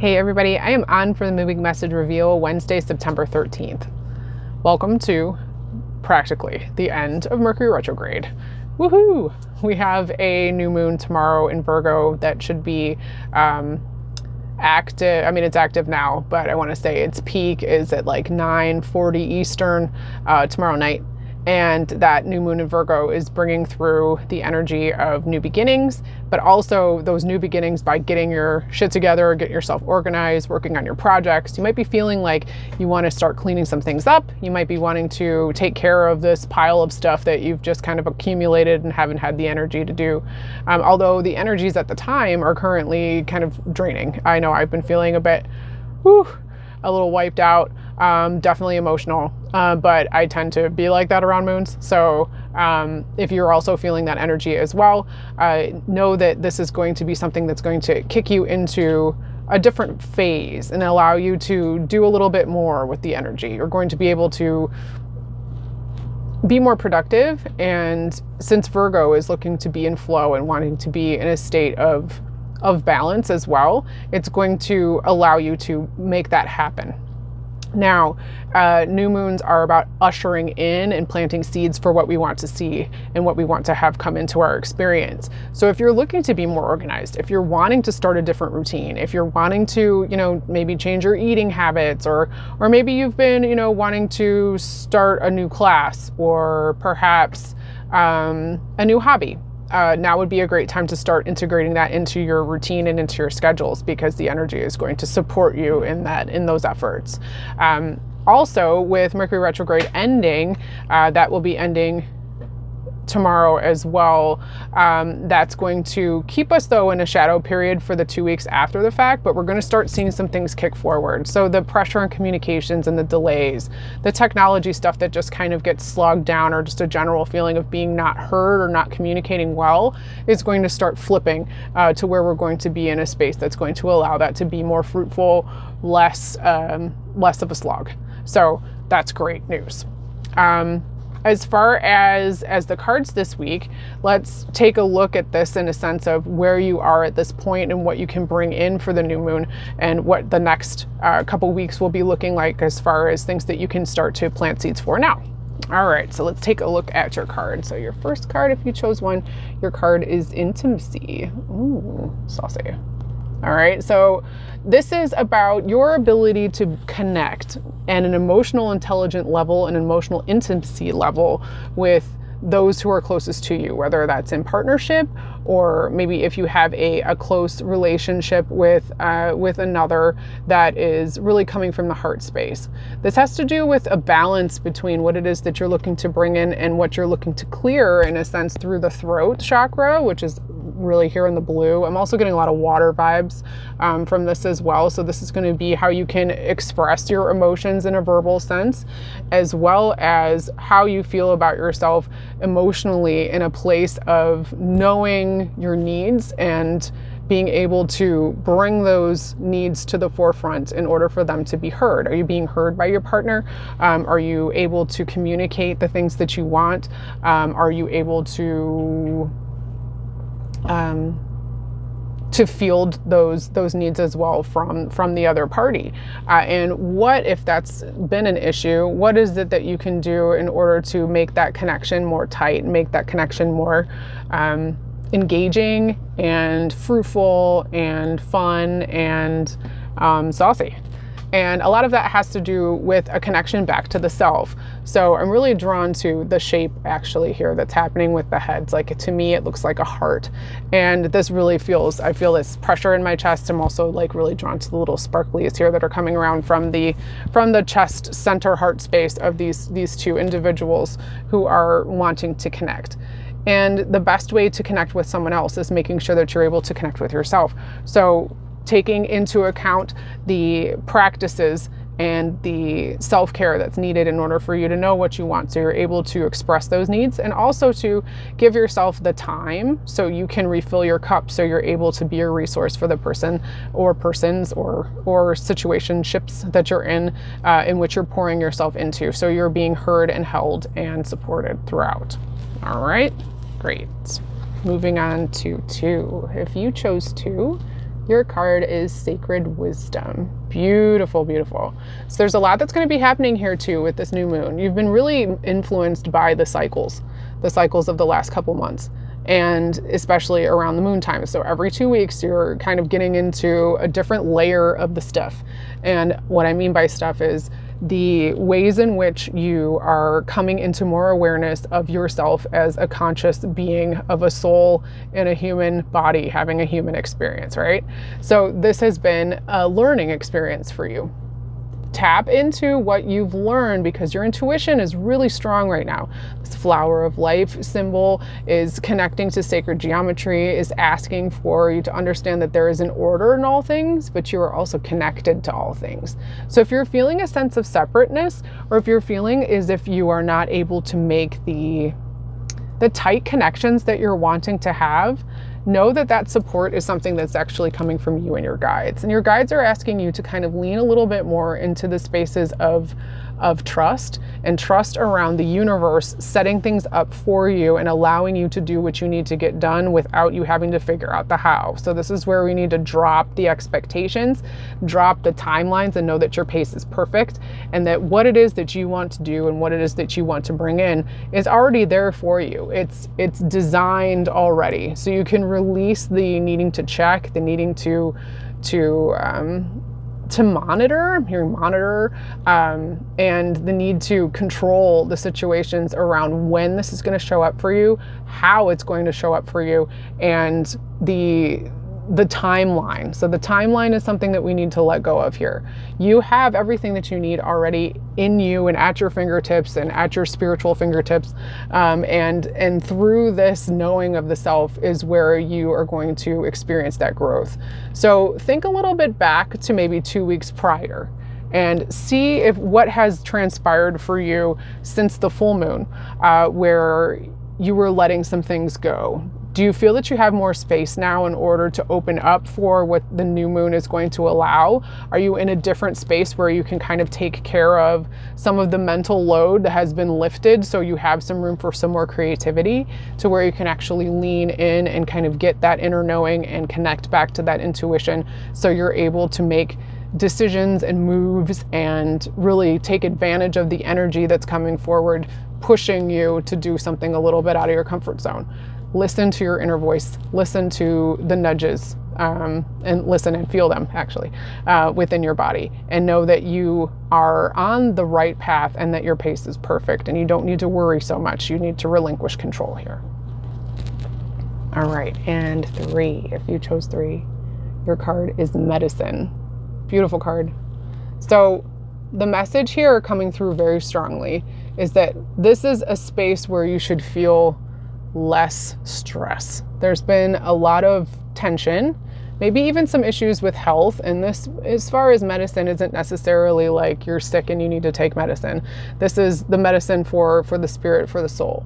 Hey everybody, I am on for the Midweek message reveal Wednesday, September 13th. Welcome to practically the end of Mercury retrograde. Woohoo! We have a new moon tomorrow in Virgo that should be active. I mean, it's active now, but I want to say its peak is at like 9:40 Eastern tomorrow night. And that new moon in Virgo is bringing through the energy of new beginnings, but also those new beginnings by getting your shit together, getting yourself organized, working on your projects. You might be feeling like you want to start cleaning some things up. You might be wanting to take care of this pile of stuff that you've just kind of accumulated and haven't had the energy to do. Although the energies at the time are currently kind of draining. I know I've been feeling a bit, a little wiped out, definitely emotional, but I tend to be like that around moons. So if you're also feeling that energy as well, know that this is going to be something that's going to kick you into a different phase and allow you to do a little bit more with the energy. You're going to be able to be more productive. And since Virgo is looking to be in flow and wanting to be in a state of balance as well, it's going to allow you to make that happen. Now, new moons are about ushering in and planting seeds for what we want to see and what we want to have come into our experience. So if you're looking to be more organized, if you're wanting to start a different routine, if you're wanting to, maybe change your eating habits, or maybe you've been, wanting to start a new class or perhaps a new hobby, now would be a great time to start integrating that into your routine and into your schedules, because the energy is going to support you in those efforts. Also, with Mercury retrograde ending, that will be ending tomorrow as well. That's going to keep us though in a shadow period for the 2 weeks after the fact, but we're going to start seeing some things kick forward. So the pressure on communications and the delays, the technology stuff that just kind of gets slogged down, or just a general feeling of being not heard or not communicating well, is going to start flipping to where we're going to be in a space that's going to allow that to be more fruitful, less of a slog. So that's great news. As far as the cards this week, let's take a look at this in a sense of where you are at this point and what you can bring in for the new moon, and what the next couple weeks will be looking like as far as things that you can start to plant seeds for now. All right, so let's take a look at your card. So your first card, if you chose one, your card is Intimacy. Ooh, saucy. All right, so this is about your ability to connect at an emotional intelligent level, an emotional intimacy level with those who are closest to you, whether that's in partnership, or maybe if you have a close relationship with another that is really coming from the heart space. This has to do with a balance between what it is that you're looking to bring in and what you're looking to clear, in a sense, through the throat chakra, which is really here in the blue. I'm also getting a lot of water vibes from this as well. So this is going to be how you can express your emotions in a verbal sense, as well as how you feel about yourself emotionally, in a place of knowing your needs and being able to bring those needs to the forefront in order for them to be heard. Are you being heard by your partner? Are you able to communicate the things that you want? Are you able to field those needs as well from the other party? And what if that's been an issue? What is it that you can do in order to make that connection more tight, make that connection more engaging and fruitful and fun and saucy? And a lot of that has to do with a connection back to the self. So I'm really drawn to the shape actually here that's happening with the heads. Like, to me, it looks like a heart. And this really I feel this pressure in my chest. I'm also like really drawn to the little sparklies here that are coming around from the chest center heart space of these two individuals who are wanting to connect. And the best way to connect with someone else is making sure that you're able to connect with yourself. So taking into account the practices and the self-care that's needed in order for you to know what you want, so you're able to express those needs, and also to give yourself the time so you can refill your cup, so you're able to be a resource for the person or persons or situationships that you're in which you're pouring yourself into, so you're being heard and held and supported throughout. All right, great. Moving on to 2. If you chose 2, Your card is Sacred Wisdom. Beautiful, beautiful. So there's a lot that's going to be happening here too with this new moon. You've been really influenced by the cycles of the last couple months, and especially around the moon time. So every 2 weeks, you're kind of getting into a different layer of the stuff. And what I mean by stuff is the ways in which you are coming into more awareness of yourself as a conscious being of a soul in a human body, having a human experience, right? So this has been a learning experience for you. Tap into what you've learned, because your intuition is really strong right now. This flower of life symbol is connecting to sacred geometry, is asking for you to understand that there is an order in all things, but you are also connected to all things. So if you're feeling a sense of separateness, or if you're feeling as if you are not able to make the tight connections that you're wanting to have, know that that support is something that's actually coming from you and your guides. And your guides are asking you to kind of lean a little bit more into the spaces of trust, and trust around the universe setting things up for you and allowing you to do what you need to get done without you having to figure out the how. So this is where we need to drop the expectations, drop the timelines, and know that your pace is perfect, and that what it is that you want to do and what it is that you want to bring in is already there for you. It's designed already. So you can release the needing to check, the needing to monitor, I'm hearing monitor, and the need to control the situations around when this is going to show up for you, how it's going to show up for you, and the timeline. So the timeline is something that we need to let go of here. You have everything that you need already in you and at your fingertips and at your spiritual fingertips. And through this knowing of the self is where you are going to experience that growth. So think a little bit back to maybe 2 weeks prior and see if what has transpired for you since the full moon, where you were letting some things go. Do you feel that you have more space now in order to open up for what the new moon is going to allow? Are you in a different space where you can kind of take care of some of the mental load that has been lifted, so you have some room for some more creativity, to where you can actually lean in and kind of get that inner knowing and connect back to that intuition, so you're able to make decisions and moves and really take advantage of the energy that's coming forward, pushing you to do something a little bit out of your comfort zone. Listen to your inner voice, listen to the nudges, and listen and feel them actually within your body, and know that you are on the right path and that your pace is perfect, and you don't need to worry so much. You need to relinquish control here. All right, and 3, if you chose 3, your card is Medicine. Beautiful card. So the message here coming through very strongly is that this is a space where you should feel less stress. There's been a lot of tension, maybe even some issues with health. And this, as far as medicine, isn't necessarily like you're sick and you need to take medicine. This is the medicine for the spirit, for the soul.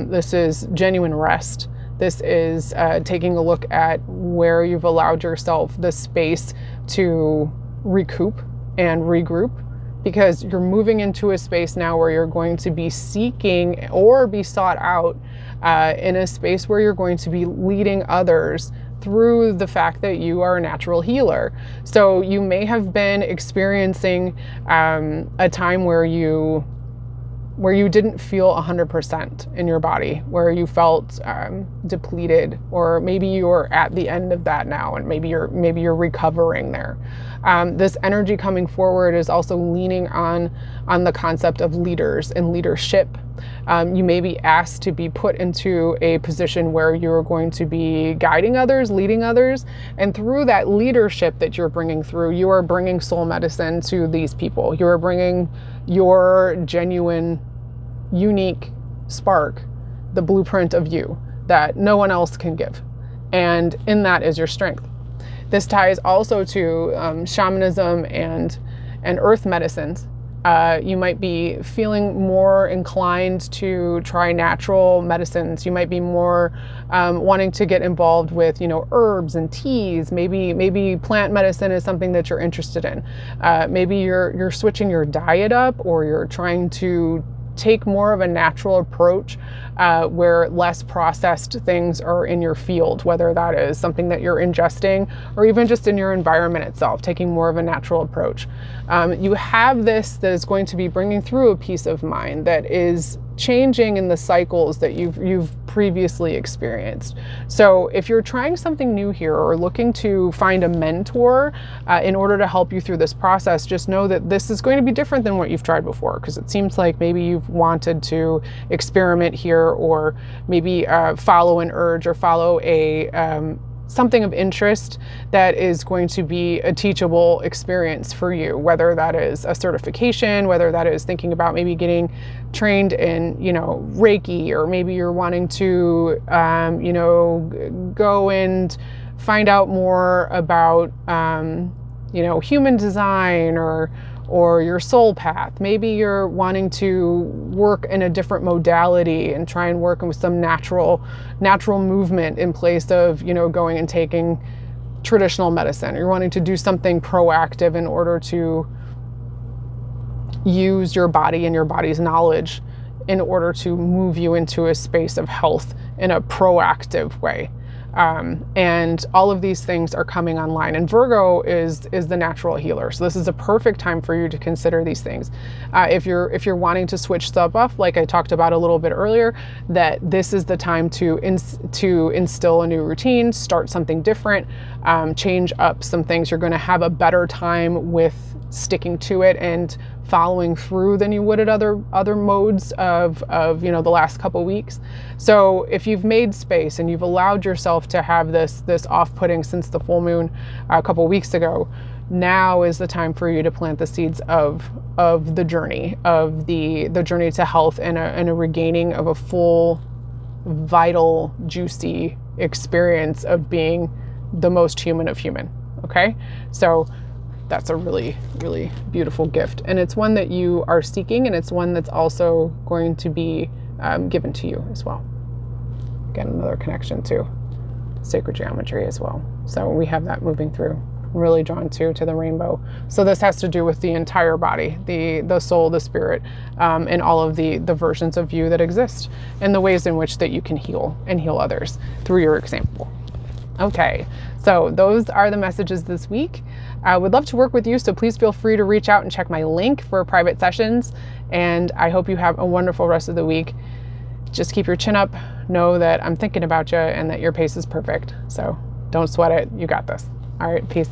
This is genuine rest. This is taking a look at where you've allowed yourself the space to recoup and regroup, because you're moving into a space now where you're going to be seeking or be sought out in a space where you're going to be leading others through the fact that you are a natural healer. So you may have been experiencing a time where you didn't feel 100% in your body, where you felt depleted, or maybe you're at the end of that now, and maybe you're recovering there. This energy coming forward is also leaning on the concept of leaders and leadership. You may be asked to be put into a position where you're going to be guiding others, leading others, and through that leadership that you're bringing through, you are bringing soul medicine to these people. You are bringing your genuine, unique spark, the blueprint of you that no one else can give. And in that is your strength. This ties also to shamanism and earth medicines. You might be feeling more inclined to try natural medicines. You might be more wanting to get involved with, herbs and teas. Maybe plant medicine is something that you're interested in. Maybe you're switching your diet up, or you're trying to take more of a natural approach where less processed things are in your field, whether that is something that you're ingesting or even just in your environment itself, taking more of a natural approach. You have this that is going to be bringing through a peace of mind that is changing in the cycles that you've previously experienced. So if you're trying something new here or looking to find a mentor in order to help you through this process, just know that this is going to be different than what you've tried before, because it seems like maybe you've wanted to experiment here, or maybe follow an urge or follow a something of interest that is going to be a teachable experience for you, whether that is a certification, whether that is thinking about maybe getting trained in, Reiki, or maybe you're wanting to, go and find out more about, human design or your soul path. Maybe you're wanting to work in a different modality and try and work with some natural movement in place of, going and taking traditional medicine. You're wanting to do something proactive in order to use your body and your body's knowledge in order to move you into a space of health in a proactive way. And all of these things are coming online, and Virgo is the natural healer. So this is a perfect time for you to consider these things. If you're wanting to switch stuff up, like I talked about a little bit earlier, that this is the time to instill a new routine, start something different, change up some things. You're going to have a better time with sticking to it and following through than you would at other modes of the last couple weeks. So if you've made space and you've allowed yourself to have this off-putting since the full moon a couple weeks ago, now is the time for you to plant the seeds of the journey, of the journey to health and a regaining of a full, vital, juicy experience of being the most human of human. Okay? So that's a really, really beautiful gift. And it's one that you are seeking, and it's one that's also going to be given to you as well. Again, another connection to sacred geometry as well. So we have that moving through. I'm really drawn to the rainbow. So this has to do with the entire body, the soul, the spirit, and all of the versions of you that exist, and the ways in which that you can heal and heal others through your example. Okay, so those are the messages this week. I would love to work with you, so please feel free to reach out and check my link for private sessions. And I hope you have a wonderful rest of the week. Just keep your chin up. Know that I'm thinking about you and that your pace is perfect. So don't sweat it. You got this. All right, peace.